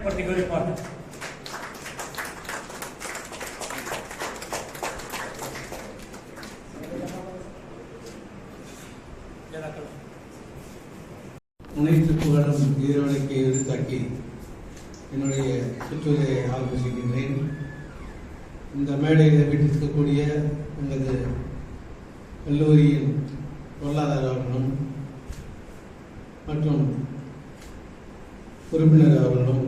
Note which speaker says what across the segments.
Speaker 1: அனைத்து புகழும் ஈரோடைக்கு எதிர்த்தாக்கி என்னுடைய சுற்றுரையை ஆரம்பிக்கின்றேன். இந்த மேடையில் வீட்டிருக்கக்கூடிய எங்களது கல்லூரியின் பொருளாதார அவர்களும் மற்றும் உறுப்பினர் அவர்களும்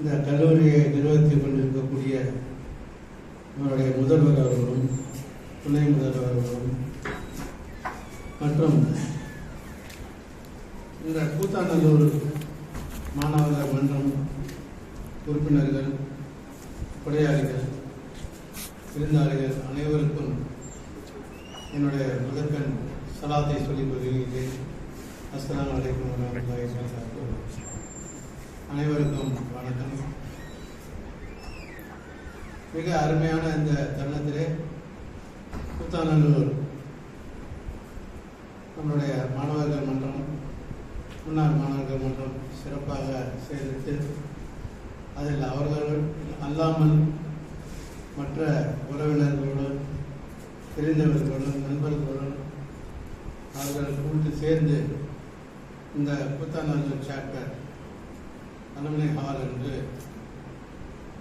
Speaker 1: இந்த கல்லூரியை நிர்வகித்துக் கொண்டிருக்கக்கூடிய நம்மளுடைய முதல்வர் அவர்களும் துணை முதல்வர் அவர்களும் மற்றும் இந்த கூத்தாநல்லூர் மாணவர் மன்றம் உறுப்பினர்கள், கொடையாளிகள், விருந்தாளிகள் அனைவருக்கும் என்னுடைய முதற்கண் சலாத்தை சொல்லிக் கொள்கிறேன். அஸ்ஸலாமு அலைக்கும் வரஹ்மத்துல்லாஹி வபரகாத்துஹு. அனைவருக்கும் வணக்கம். மிக அருமையான இந்த தருணத்திலே கூத்தாநல்லூர் நம்மளுடைய மாணவர்கள் மன்றம், முன்னாள் மாணவர்கள் மன்றம் சிறப்பாக செயல்பட்டு அதில் அவர்கள் அல்லாமல் மற்ற உறவினர்களுடன், தெரிந்தவர்களுடன், நண்பர்களுடன் அவர்கள் கூட்டு சேர்ந்து இந்த கூத்தாநல்லூர் சாப்டர் அலுமினி ஹால் என்று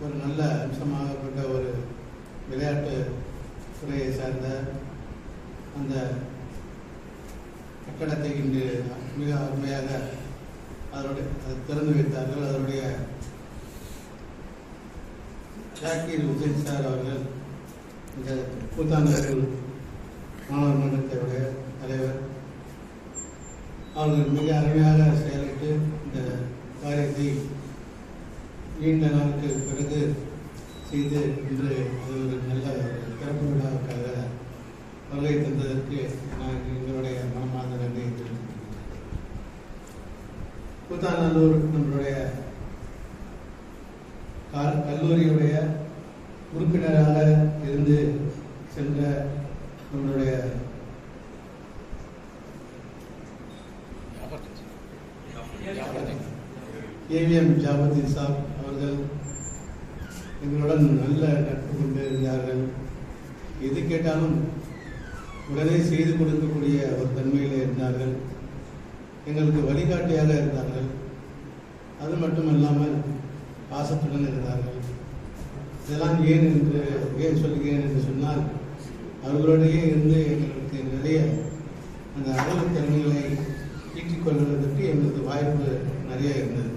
Speaker 1: ஒரு நல்ல அம்சமாகப்பட்ட ஒரு விளையாட்டு துறையை சார்ந்த அந்த கட்டடத்தை இன்று மிக அருமையாக அதை திறந்து வைத்தார்கள். அதனுடைய ஜாக்கீர் உசேன் சார் அவர்கள், இந்த கூத்தாநல்லூர் மாணவர் மன்றத்தினுடைய தலைவர் அவர்கள் மிக அருமையாக செயலிட்டு இந்த காரியத்தை நீண்ட நாளுக்கு பிறகு செய்து இன்று அது ஒரு நல்ல சிறப்பு விழாவுக்காக வருகை தந்ததற்கு நான் எங்களுடைய மனமார்ந்த நன்றியை தெரிவித்துள்ளேன். கூத்தாநல்லூர் நம்மளுடைய கல்லூரியுடைய உறுப்பினராக இருந்து சென்ற நம்மளுடைய ஏவிஎம் ஜாபுதீன் சாப் அவர்கள் எங்களுடன் நல்ல நட்பு கொண்டு இருந்தார்கள். எது கேட்டாலும் உடனே செய்து கொடுக்கக்கூடிய ஒரு தன்மையில் இருந்தார்கள். எங்களுக்கு வழிகாட்டியாக இருந்தார்கள். அது மட்டுமல்லாமல் பாசத்துடன் இருந்தார்கள். இதெல்லாம் ஏன் சொல்லுகிறேன் என்று சொன்னால், அவர்களோடையே இருந்து எங்களுக்கு நிறைய அந்த அறிவு திறமைகளை ஈட்டிக் கொள்வதற்கு எங்களுக்கு வாய்ப்பு நிறைய இருந்தது.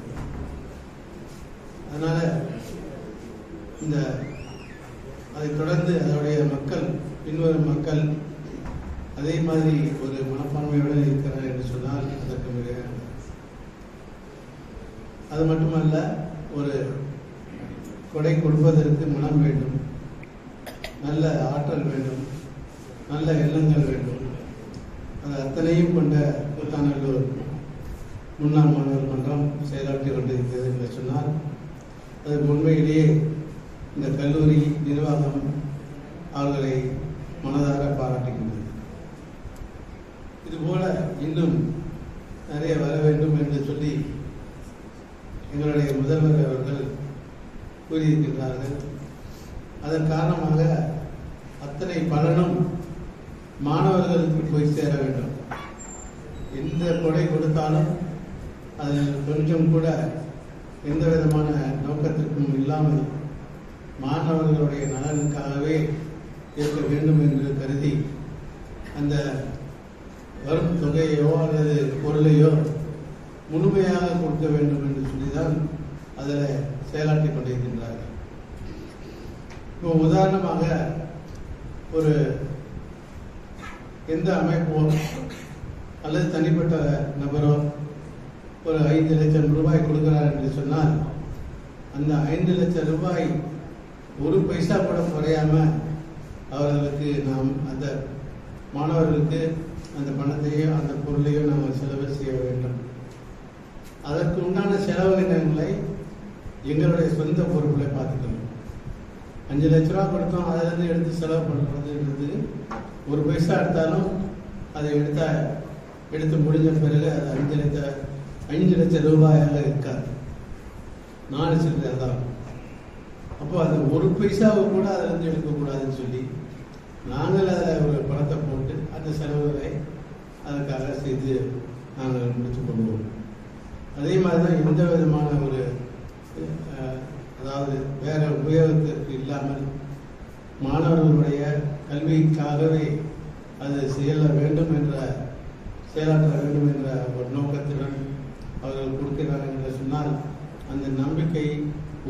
Speaker 1: அதனால் அதைத் தொடர்ந்து அதனுடைய மக்கள், பின்வரும் மக்கள் அதே மாதிரி ஒரு மனப்பான்மையுடன் இருக்கிறார் என்று சொன்னால் அதற்கு மிக அது மட்டுமல்ல, ஒரு கொடை கொடுப்பதற்கு மனம் வேண்டும், நல்ல ஆற்றல் வேண்டும், நல்ல எண்ணங்கள் வேண்டும். அது அத்தனையும் கொண்ட கூத்தாநல்லூர் முன்னாள் மாணவர் மன்றம் செயலாற்றி கொண்டிருக்கிறது என்று சொன்னால் அதுக்கு உண்மையிலேயே இந்த கல்லூரி நிர்வாகம் அவர்களை மனதார பாராட்டுகின்றது. இதுபோல இன்னும் நிறைய வர வேண்டும் என்று சொல்லி எங்களுடைய முதல்வர் அவர்கள் கூறியிருக்கின்றார்கள். அதன் காரணமாக அத்தனை பலனும் மாணவர்களுக்கு போய் சேர வேண்டும். எந்த கொடை கொடுத்தாலும் அதில் கொஞ்சம் கூட எந்த விதமான நோக்கத்திற்கும் இல்லாமல் மாணவர்களுடைய நலனுக்காகவே இருக்க வேண்டும் என்று கருதி அந்த வரும் தொகையோ அல்லது பொருளையோ முழுமையாக கொடுக்க வேண்டும் என்று சொல்லிதான் அதில் செயலாற்றி கொண்டிருக்கின்றார்கள். இப்போ உதாரணமாக ஒரு எந்த அமைப்போ அல்லது தனிப்பட்ட நபரோ ஒரு 5 லட்சம் ரூபாய் கொடுக்கிறார் என்று சொன்னால், அந்த 5 லட்சம் ரூபாய் ஒரு பைசா கூட குறையாம அவர்களுக்கு நாம் அந்த மாணவர்களுக்கு அந்த பணத்தையோ அந்த பொருளையோ நாம் செலவு செய்ய வேண்டும். அதற்கு உண்டான செலவினங்களை எங்களுடைய சொந்த பொறுப்புகளை பார்த்துக்கணும். 5 லட்ச ரூபா கொடுத்தோம், அதிலிருந்து எடுத்து செலவு பண்ணுறதுன்றது ஒரு பைசா எடுத்தாலும் அதை எடுத்து முடிஞ்ச பிறகு அது 5 லட்சம் ரூபாயாக இருக்காது, 4 சில்லறை தான். அப்போ அந்த ஒரு பைசாவை கூட அதிலிருந்து எடுக்கக்கூடாதுன்னு சொல்லி நாங்கள் அதில் ஒரு பணத்தை போட்டு அந்த செலவுகளை அதுக்காக செய்து நாங்கள் முடித்து கொள்வோம். அதே மாதிரி தான் எந்த விதமான ஒரு அதாவது வேற உபயோகத்திற்கு இல்லாமல் மாணவர்களுடைய கல்விக்காகவே அது செயலாற்ற வேண்டும் என்ற ஒரு நோக்கத்துடன் அவர்கள் கொடுக்கிறார்கள் என்று சொன்னால் அந்த நம்பிக்கை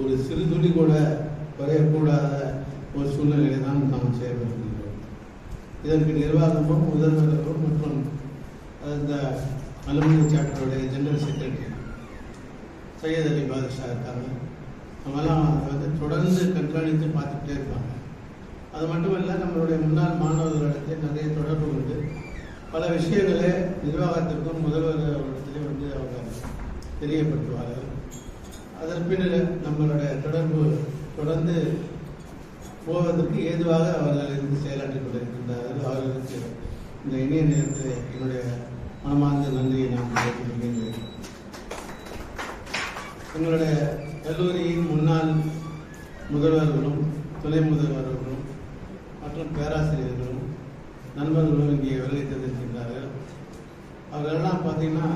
Speaker 1: ஒரு சிறுதுளி கூட குறையக்கூடாத ஒரு சூழ்நிலையை தான் நாம் செயல்படுத்துகிறோம். இதற்கு நிர்வாகமும் முதல்வர்களும் மற்றும் அந்த alumni சாப்டருடைய general secretary Syed Ali பாதுஷா இருக்காங்க. அவங்கெல்லாம் அதை தொடர்ந்து கண்காணித்து பார்த்துக்கிட்டே இருப்பாங்க. அது மட்டுமல்ல, நம்மளுடைய முன்னாள் மாணவர்களிடத்தில் நிறைய தொடர்பு கொண்டு பல விஷயங்களை நிர்வாகத்திற்கும் முதல்வர்களிடத்திலே அவங்க தெரியப்படுத்துவார்கள். அதன் பின்னர் நம்மளுடைய தொடர்பு தொடர்ந்து போவதற்கு ஏதுவாக அவர்கள் இருந்து செயலாற்றிக் கொண்டிருக்கின்றார்கள். அவர்களுக்கு இந்த இணைய நேரத்தில் என்னுடைய மனமார்ந்த நன்றியை நான் தெரிவிக்கின்றேன். எங்களுடைய கல்லூரியின் முன்னாள் முதல்வர்களும் துணை முதல்வர்களும் மற்றும் பேராசிரியர்களும் நண்பர்களும் இங்கே வருகை தந்திருக்கின்றார்கள். அவர்களெல்லாம் பார்த்தீங்கன்னா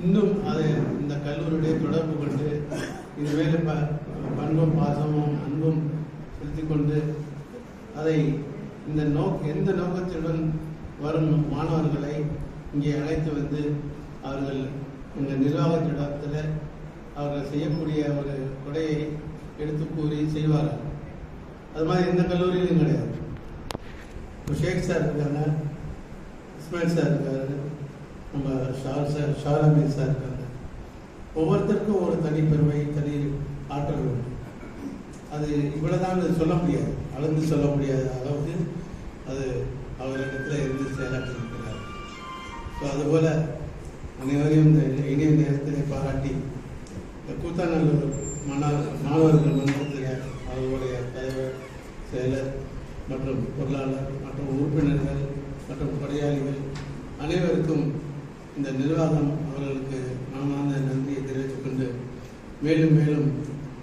Speaker 1: இன்னும் அதை இந்த கல்லூரியுடைய தொடர்பு கொண்டு இதுவேல பண்பும் பாசமும் அன்பும் செலுத்தி கொண்டு அதை எந்த நோக்கத்துடன் வரும் மாணவர்களை இங்கே அழைத்து வந்து அவர்கள் இந்த நிர்வாகத்திடத்தில் அவர்கள் செய்யக்கூடிய ஒரு கொடையை எடுத்து கூறி செய்வார்கள். அது மாதிரி எந்த கல்லூரியிலும் கிடையாது. ஷேக் சார் இருக்காங்க, இஸ்மாயில் சார் இருக்காரு, நம்ம ஷாரமீர் சார் இருக்காங்க. ஒவ்வொருத்தருக்கும் ஒரு தனி பெருமை, தனி ஆற்றல் உண்டு. அது இவ்வளவுதான் சொல்ல முடியாது, அளந்து சொல்ல முடியாத அளவுக்கு அது அவரிடத்தில் இருந்து செயலாற்றியிருக்கிறார். ஸோ அதுபோல அனைவரையும் இந்த இணைய நேரத்திலே பாராட்டி கூத்தாநல்லூர் மாணவர்கள் மன்றத்தில் அவர்களுடைய தலைவர், செயலர் மற்றும் பொருளாளர் மற்றும் உறுப்பினர்கள் மற்றும் கொடையாளிகள் அனைவருக்கும் இந்த நிர்வாகம் அவர்களுக்கு மனமார்ந்த நன்றியை தெரிவித்துக் கொண்டு மேலும் மேலும்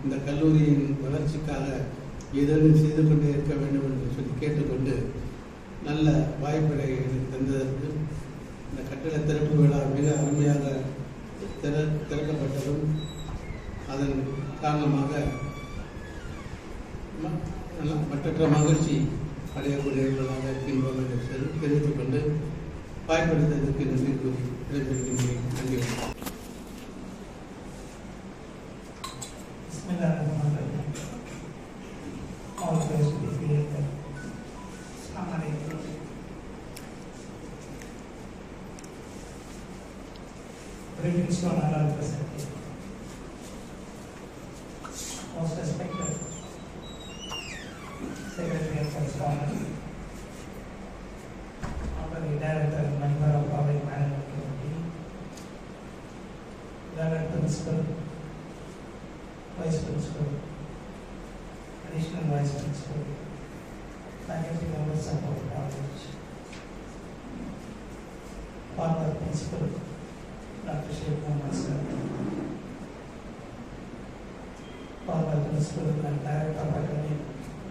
Speaker 1: இந்த கல்லூரியின் வளர்ச்சிக்காக ஏதேனும் செய்து கொண்டே இருக்க வேண்டும் என்று சொல்லி கேட்டுக்கொண்டு நல்ல வாய்ப்புகளை எனக்கு தந்ததற்கு இந்த கட்டிட திறப்பு விழா மிக அருமையாக திறக்கப்பட்டதும் அதன் காரணமாக மற்ற மகிழ்ச்சி அடையக்கூடியவர்களாக இருக்கின்றோம் என்று தெரிவித்துக் கொண்டு வாய்ப்பளித்ததற்கு நன்றி கூறி விடைபெறுகின்றேன். நன்றி.
Speaker 2: Greetings to all our present. Most respected Secretary of Correspondence, Honorary Director and Member of Public Management Committee, Director Principal, Vice Principal, Additional Vice Principal, Faculty members of our college, Father Principal, Dr. Sheikh Muhammad Sir, Former Principal and Director of Academic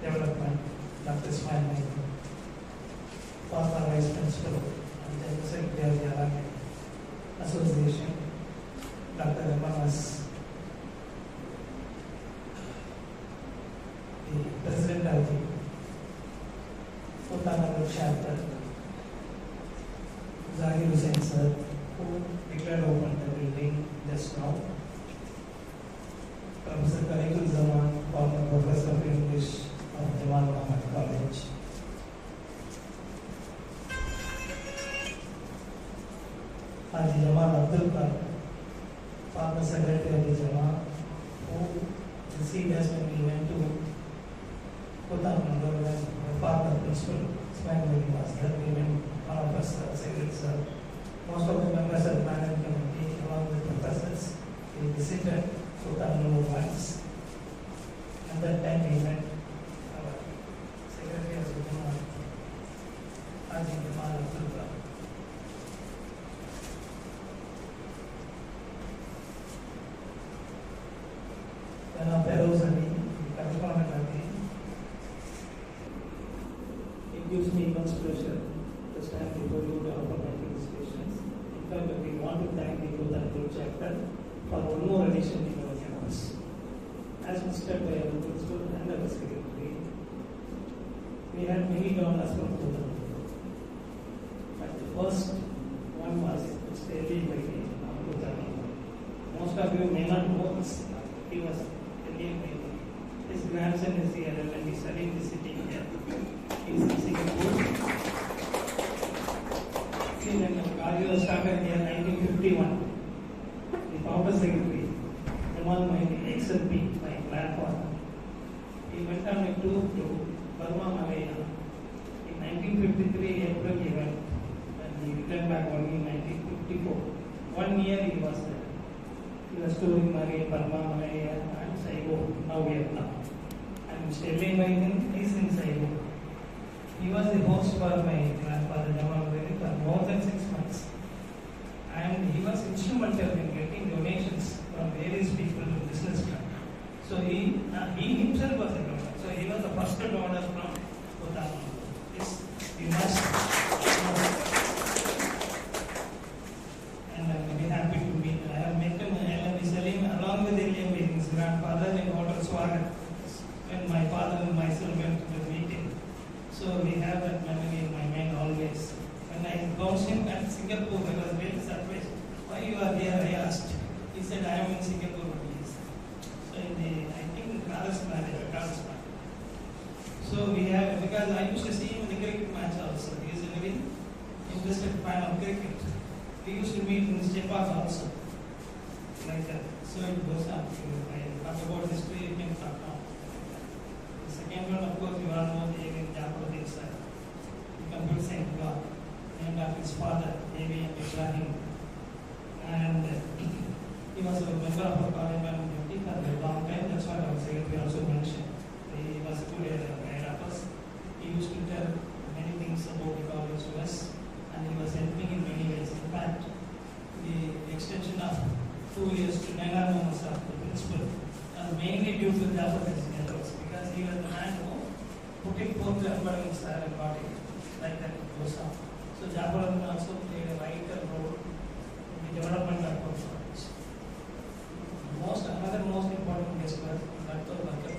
Speaker 2: Development, Dr. Ismail Naik, Former Vice Principal and General Secretary of the Alumni Association, Dr. M.S., the President of the Uttanagad chapter, Zahir Hussain Sir, who declared open the building just now. Professor Tariqul Zaman, former Professor of English of Jamal Muhammad College. Haji Jamal Abdul Karim, former Secretary of the Jamal, who received us when we went to Uttanagad when the former Principal Ismail Naik was there. We went, one of us, Secretary Sir. Most of the members of the management committee, along with professors, we visited Uttanagad once. At that time, we met our Secretary of the Jamal, Haji Jamal Abdul Karim. Firdaus Ali, correspondent of the. It gives me immense pleasure to stand before you to offer my felicitations. In fact, we want to thank the Bhutanpur chapter for one more addition in our campus. As listed by our principal and our secretary, we had many donors from Bhutanpur. But the first one was Stelli by Bhutanpur. Most of you may not know this. He was Stelli by his grandson is here and he studied in the city here. He is in Singapore. See, when Cardio started here in 1951, the founder secretary, Jamal Mahdi, XLP, my grandfather, he went on a tour to Burma, Malaya. In 1953, April he went, and he returned back only in 1954. 1 year he was there. He was touring Burma, Malaya, and Saigo, now Vietnam. And Stelli Mahdi is in Saigo. He was the host for my grandfather Jamal Mahdi for more than 6 months. And he was instrumental in getting donations from various people in business club. So he himself was a donor. So he was the first donor from Bhutan. Yes, we must. And I'm very happy to meet. I have met him, L.M. Salim, along with L.M. his grandfather in Hotel Swagat, when my father and myself went to the meeting. So we have that memory in my mind always. When I bounced him at Singapore, I was very surprised. Why you are here? I asked. He said, I am in Singapore. So in the, I think, Carlos manager, Carlos manager. So we have, because I used to see him in the cricket match also. He is a very interested fan of cricket. We used to meet in Stepas also. Like that. So it goes on. I talk about history, you can talk now. The second one, of course, you all know the A.V. Japaruddin sir. The computer science block, named after his father, A.V. Ibrahim. And he was a member of our college committee for a long time. That's what our secretary also mentioned. He was a good guide of us. He used to tell many things about the college to us, and he was helping in many ways. In fact, the extension of 2 years to 9 months of the principal was mainly due to Japaruddin efforts, because he was the man who put it forth to everybody and got it. Like that it goes on. So Japaruddin also played a vital role in the development of our college. Another most important guest was Dr. Barkat.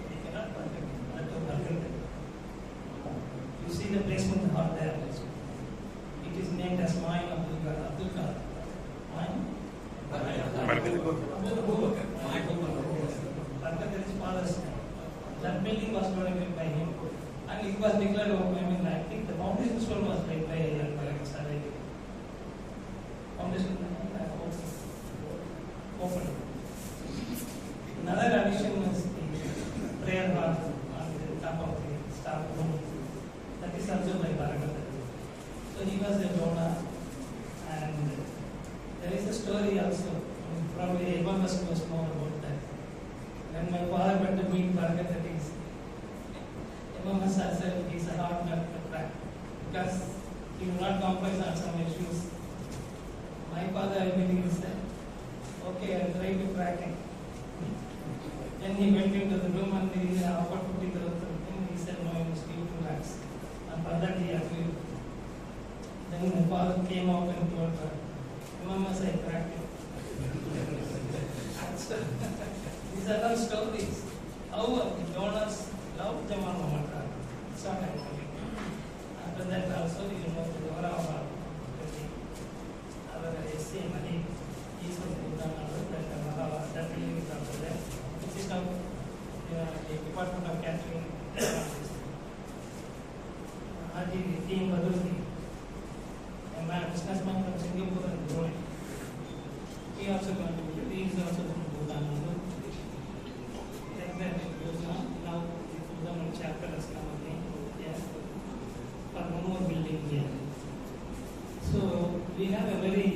Speaker 2: We cannot forget Dr. Barkat. You see the placement hall there. It is named as Mine Abdul Kader. Mine? Barkat is his father's name. That building was donated by him. And it was declared open. I think the foundation stone was laid by Barkat Sarayya. Foundation open. Another addition was the prayer hall on the top of the staff room. That is also by Barakat. So he was a donor, and there is a story also. Probably everyone must knows more about that. When my father went to meet Barakat, that is, Imam Hassan said he is a hard nut to crack because he will not compromise on some issues. My father, I believe, said, okay, I will try to crack him. Then he went into the room and he offered 50,000 and he said, no, I must give 2 lakhs. And for that he agreed. Then my father came out and told her, Mama, I cracked him. These are all stories. How the donors love Jamal Muhammad Khan. It's not happening. After that also, you know, the Dora of our SC money is from the that building is also there. This is now the Department of Catering. The team Badruddin, a man, businessman from Singapore and Brunei. He also contributed. He is also from Bhutan. Like that it goes on. Now the Bhutan chapter has come again. Yes. For one more building here. So we have a very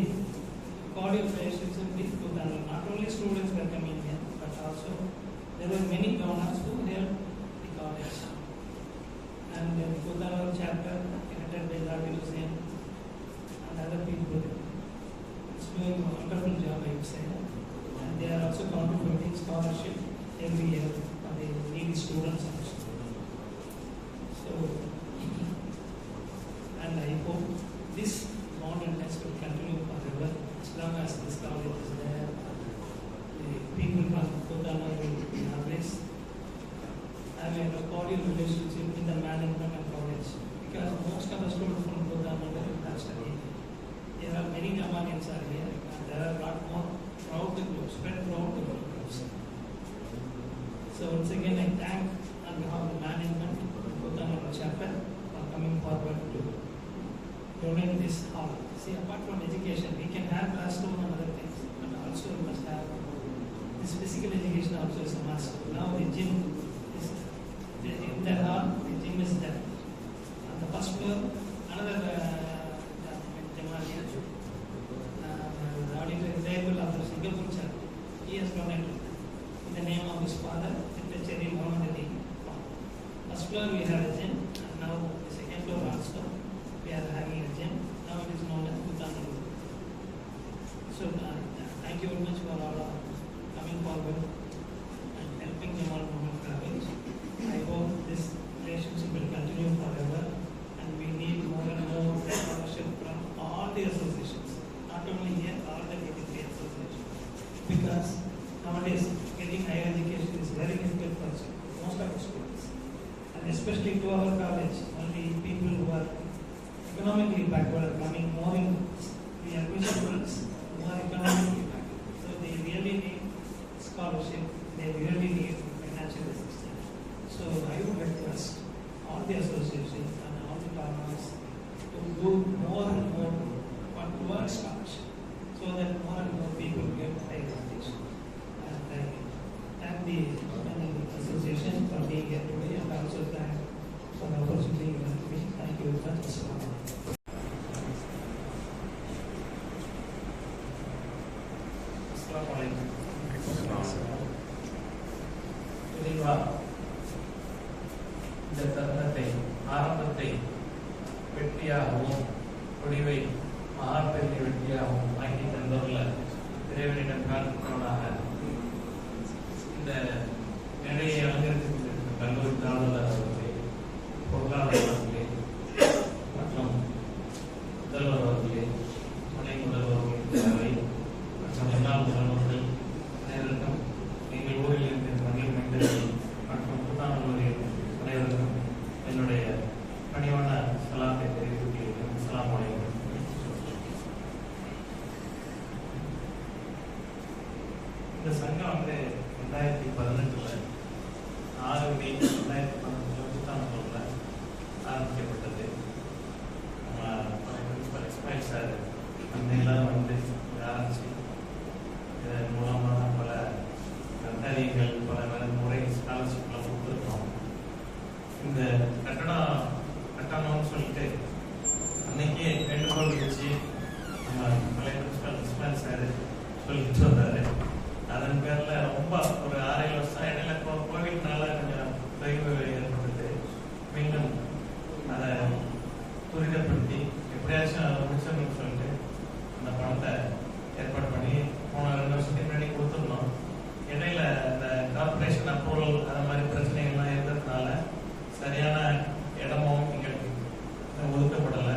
Speaker 2: cordial relationship with Bhutan. Not only students were coming here, but also there were many donors who helped the college. And the Bhutan chapter, headed by Zakir Hussain and other people, it's doing a wonderful job, I would say. And they are also contributing scholarship every year for the needy students also. So, and I hope this moderness will continue forever as long as this college is there. The people from Kodana will always have a cordial relationship with the management and college, because most of the students from Kodana have studied. There are many Damanians are here, and there are a lot more throughout the globe, spread throughout the globe. So once again, I thank on behalf of the management of Kodana Chapel for coming forward to donate this hall. See, apart from education, we can have classroom and other things, but also we must have this physical education also is a must. Now the gym is in that hall, the gym is there. On the first floor, another Jamalian, the auditor is able of the Singapore Church. He has donated in the name of his father, Cherry Mohammed Ali. First floor we have a gym, and now the second floor also we are having a gym. Now it is known as Bhutan. So thank you very much for all coming forward and helping Jamal Muhammad College. I hope this relationship will continue forever, and we need more and more scholarship from all the associations, not only here, all the DTP associations. Because nowadays getting higher education is very difficult for most of the students, and especially to our college, only people who are economically backward are coming more in the admission students who are economically backward. So they really need scholarship, they really need financial assistance. So I would request all the associations and all the partners to do more and more towards scholarship, so that more and more people get higher education. And I thank the association for being here today, and also thank for the opportunity given to me. Thank you very much.
Speaker 3: இந்த தருணத்தை ஆரம்பத்தை வெற்றியாகவும் முடிவை மகாபெரிய வெற்றியாகவும் ஆக்கி தந்துள்ள இறைவனிடம் பிரார்த்தனோடாக இந்த நிறைய அலங்கரித்து கல்லூரி தாழ்வாளர் அவர்களே, பொருளாளர் அவர்களே மற்றும் முதல்வர் அவர்களே, துணை முதல்வர்கள் மற்றும் முன்னாள் முதல்வர்கள் அனைவருக்கும் எங்கள் ஊரில் இருக்கிற மகிழ் மண்டலி மற்றும் புத்தானூரில் அனைவருக்கும் என்னுடைய பணிவான சலாத்தை தெரிவித்துள்ளேன். அஸ்ஸலாமு அலைக்கும். இந்த சங்கம் வந்து 2018 6 மே 2018 புத்தானூரில் ஆரம்பிக்கப்பட்டது. பிரின்சிபல் இஸ்மாயில் சார் அந்த எல்லாரும் வந்து ஆரம்பிச்சு இதன் மூலமாக பல கட்டாளிகள் பல முறை ஸ்காலர்ஷிப்லாம் கொடுத்துருக்கோம். இந்த கட்டணம்னு சொல்லிட்டு அன்னைக்கே வேண்டுகோள் வச்சு நம்ம பழைய பிரின்சிபல் இஸ்மாயில் சார் சொல்லிட்டு வந்தாரு. அதன் பேரில் ரொம்ப ஒரு 6-7 வருஷம் இடையில கோவிட்னால கொஞ்சம் தொய்வு ஏற்பட்டது. மீண்டும் அதை துரிதப்படுத்தி எப்படியாச்சும் முடிச்சோம்னு சொல்லிட்டு அந்த பணத்தை ஏற்பாடு பண்ணி போன 2 வருஷத்துக்கு முன்னாடி கொடுத்துருந்தோம். இடையில இந்த கார்பரேஷன் அப்ரூவல் அந்த மாதிரி பிரச்சனைகள்லாம் இருந்ததுனால சரியான இடமும் எங்களுக்கு ஒதுக்கப்படலை.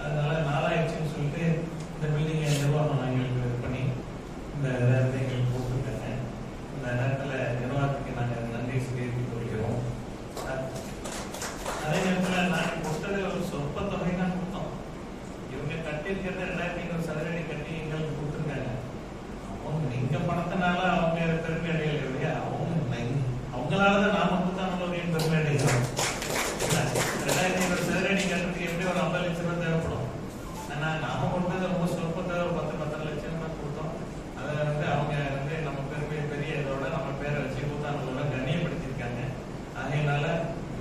Speaker 3: அதனால நாளாயிடுச்சுன்னு சொல்லிட்டு இந்த பில்டிங்கை நிர்வாகம் எங்களுக்கு இது பண்ணி இந்த நேரத்தை எங்களுக்கு கொடுத்துருக்காங்க. இந்த நேரத்தில் நிர்வாகத்துக்கு நாங்கள் நன்றி தெரிவித்துக் கொள்கிறோம். அதே நேரத்தில் நாங்கள் கொடுத்தது ஒரு சொற்ப தொகை தான் கொடுத்தோம். இவங்க கட்டியிருக்கிறது 2500 சதுரடி கட்டி எங்களுக்கு கொடுத்துருக்காங்க. அவங்க எங்க பணத்தினால அவங்க பெருமை அடையலை இல்லையா, அவங்களால தான் நாம புத்தானவர்களின் பெருமை அடைகிறோம். 2500 சதுரடி கட்டுறதுக்கு எப்படி ஒரு 50 லட்சம் ரூபாய் தேவைப்படும். ஆனா நாம கொடுத்தது ரொம்ப சொற்பத்தை ஒரு 10-15 லட்சம் தான் கொடுத்தோம். அதை வந்து அவங்க வந்து நம்ம பெருமை பெரிய இதோட நம்ம பேரை வச்சு புத்தானவர்களோட கண்ணியப்படுத்தியிருக்காங்க. அதனால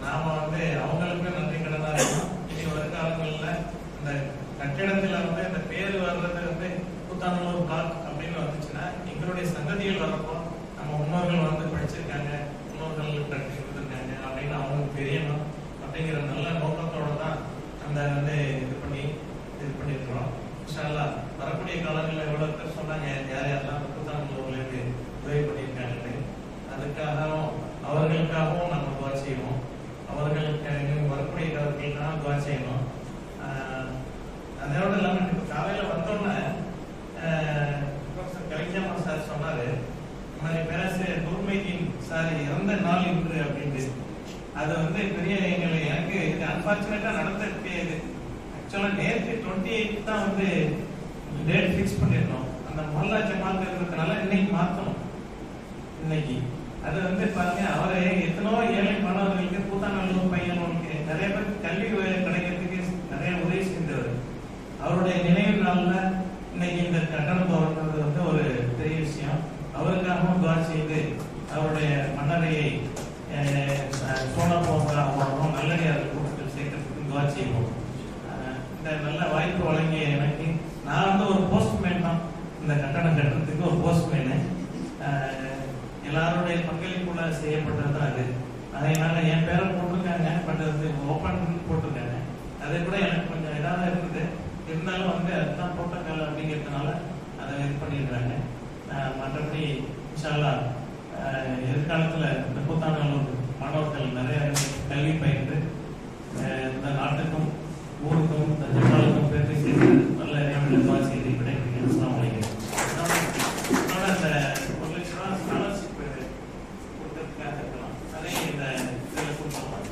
Speaker 3: நாம வந்து அவங்களுக்கும் நன்றி கடனா இருக்கணும். இனி வருங்காலங்கள்ல இந்த கட்டிடத்துல வந்து இந்த பேர் வர்றது வந்து புத்தானூர் பிளாக் அப்படின்னு வந்துச்சுன்னா எங்களுடைய சங்கதிகள் வரப்போ நம்ம முன்னோர்கள் வந்து படிச்சிருக்காங்க, முன்னோர்கள் கட்டி கொடுத்துருக்காங்க அப்படின்னு அவங்களுக்கு தெரியணும் அப்படிங்கிற நல்ல நோக்கத்தோட தான் அந்த வந்து இது பண்ணிருக்கிறோம். இன்ஷா அல்லாஹ் வரக்கூடிய காலங்களில் எவ்வளவு பேர் சொன்னாங்க யார் யாரெல்லாம் புத்தானூர்லேருந்து உதவி பண்ணியிருக்காங்கன்னு. அதுக்காக நம்முடைய பேராசிரியர் குருமைதீன் சார் இறந்த நாள் இன்று அப்படின்னு. அது வந்து பெரிய எங்களை எனக்கு இது அன்பார்ச்சுனேட்டா நடந்திருக்கு. இது ஆக்சுவலா நேற்று 28 தான் வந்து டேட் ஃபிக்ஸ் பண்ணிருந்தோம். அந்த மொல்லா ஜமாத் இருக்கிறதுனால இன்னைக்கு மாத்தணும். இன்னைக்கு அது வந்து பாருங்க, அவரை எத்தனோ ஏழை மாணவர்களுக்கு கூத்தாநல்லூர் பையனுக்கு நிறைய பேருக்கு கல்வி கிடைக்கிறதுக்கு நிறைய உதவி செஞ்சவர். அவருடைய நினைவு நாள்ல இன்னைக்கு இந்த கட்டணம் தொடர்றது வந்து ஒரு பெரிய விஷயம். அவருக்காகவும் துவா செய்து அவருடைய மன்னரையை சோனா போகும் நல்லடியார் கூட்டத்தில் சேர்க்கறதுக்கு துவா செய்வோம். இந்த நல்ல வாய்ப்பு வழங்கிய எனக்கு, நான் வந்து ஒரு போஸ்ட்மேன் தான், இந்த கட்டணம் கட்டுறதுக்கு ஒரு போஸ்ட்மேனு. எல்லாருடைய பங்களிப்புல செய்யப்பட்டது தான் அது. அதனால என் பேரை போட்டிருக்காங்க, பட் அது ஓப்பன் போட்டிருக்காங்க. அது கூட எனக்கு கொஞ்சம் இதாக இருந்தது. இருந்தாலும் வந்து அதுதான் புரோட்டோகால் அப்படிங்கிறதுனால அதை இது பண்ணிடுறாங்க. மற்றபடி இன்ஷா அல்லாஹ் எதிர்காலத்தில் இந்த கூத்தாநல்லூர் மாணவர்கள் நிறைய கல்வி பயின்று இந்த நாட்டுக்கும் ஊருக்கும் இந்த ஜப்பாலுக்கும் பெருமை செய்து நல்ல துவா செய்தி கிடைக்கிறேன். அஸ்ஸலாமு அலைக்கும். அந்த 1 லட்ச ரூபா ஸ்காலர்ஷிப் கொடுக்கறதுக்காக இருக்கலாம். அதே இந்த இதில் கொடுக்கலாம்.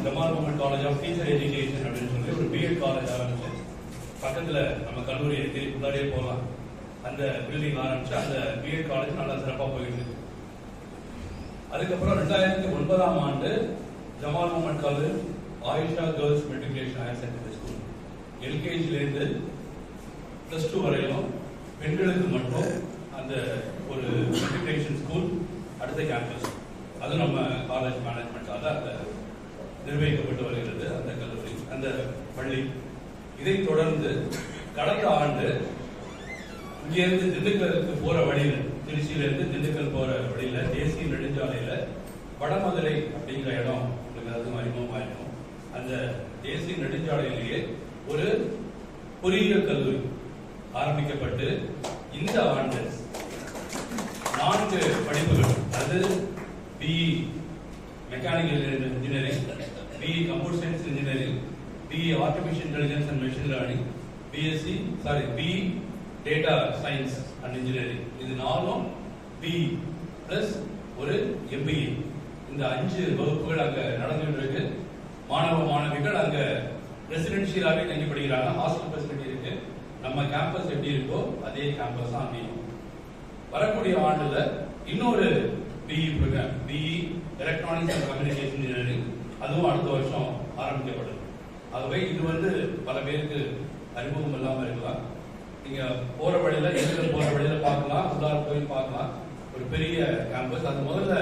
Speaker 4: Jamal Muhammad college of teacher education அப்படின்னு சொல்லி ஒரு பிஎட் காலேஜ் ஆரம்பிச்சு, பக்கத்துல நம்ம கல்லூரி இருக்கு, முன்னாடியே போகலாம். அந்த பில்டிங் ஆரம்பிச்சு அந்த பிஎட் காலேஜ் நல்லா சிறப்பாக போயிட்டு இருக்கு. அதுக்கப்புறம் 2009ஆம் ஆண்டு Jamal Muhammad college Ayisha girls matriculation higher secondary school எல்கேஜிலேருந்து +2 வரையிலும் பெண்களுக்கு மட்டும் அந்த ஒரு மெட்ரிகுலேஷன் ஸ்கூல் அடுத்த கேம்பஸ், அது நம்ம காலேஜ் மேனேஜ்மெண்டால அந்த நிர்வகிக்கப்பட்டு வருகிறது அந்த கல்லூரி, அந்த பள்ளி. இதை தொடர்ந்து கடந்த ஆண்டு இங்கிருந்து திண்டுக்கலுக்கு போற வழியில, திருச்சியிலிருந்து திண்டுக்கல் போற வழியில தேசிய நெடுஞ்சாலையில வடமதுரை அப்படிங்கிற இடம் உங்களுக்கு அறிமுகமாயிருக்கும். அந்த தேசிய நெடுஞ்சாலையிலேயே ஒரு பொறியியல் கல்லூரி ஆரம்பிக்கப்பட்டு இந்த ஆண்டு 4 படிப்புகள், அது BE mechanical engineering, BE computer science engineering, BE artificial intelligence and machine learning, BE data science and engineering, இது 4ம் BE பிளஸ் ஒரு MBA. இந்த 5 வகுப்புகள் அங்க நடந்துட்டு இருக்கு. மாணவ மாணவிகள் அங்க ரெசிடென்ஷியலாவே தங்கி படிக்கிறாங்க. ஹாஸ்டல் ஃபெசிலிட்டி இருக்கு. நம்ம கேம்பஸ் எப்படி இருக்கோ அதே கேம்பஸ் தான் அங்கேயும். வரக்கூடிய ஆண்டுல இன்னொரு BE programme, BE electronics and communication engineering, அதுவும் அடுத்த வருஷம் ஆரம்பிக்கப்படும். ஆகவே இது வந்து பல பேருக்கு அறிமுகம் இல்லாம இருக்கலாம். நீங்க போற வழியில, எதிர்த்து போற வழியில பார்க்கலாம், உள்ளார போய் பார்க்கலாம். ஒரு பெரிய கேம்பஸ். அது முதல்ல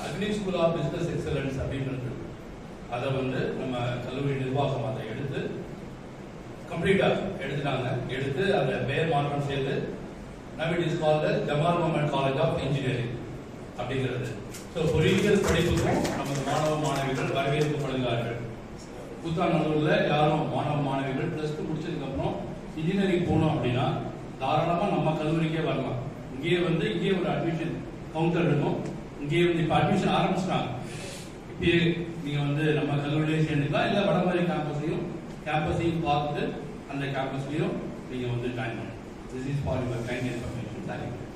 Speaker 4: அக்னி ஸ்கூல் ஆஃப் பிசினஸ் எக்ஸலன்ஸ் அப்படின்னு அதை வந்து நம்ம கல்லூரி நிர்வாகம் அதை எடுத்து கம்ப்ளீட்டா எடுத்துட்டாங்க. எடுத்து அதை பெயர் மாற்றம் செய்து now it is called the Jamal Muhammad college of engineering அப்படிங்கிறது. ஸோ பொறியியல் படிப்புக்கும் நமது மாணவ மாணவிகள் வரவேற்கப்படுகிறார்கள். கூத்தாநல்லூர்ல யாரும் மாணவ மாணவிகள் +2 முடிச்சதுக்கு அப்புறம் இன்ஜினியரிங் போனோம் அப்படின்னா தாராளமா நம்ம கல்லூரிக்கே வரலாம். இங்கேயே வந்து இங்கேயே ஒரு அட்மிஷன் கவுண்டர் இருக்கும். இங்கேயே வந்து இப்ப அட்மிஷன் ஆரம்பிச்சிட்டாங்க. இப்பயே நீங்க வந்து நம்ம கல்லூரியிலே சேர்ந்துக்கலாம், இல்ல வடமதுரை கேம்பஸையும் பார்த்துட்டு அந்த கேம்பஸ்லயும் நீங்க வந்து ஜாயின் பண்ணலாம். This is for your kind information. Thank you.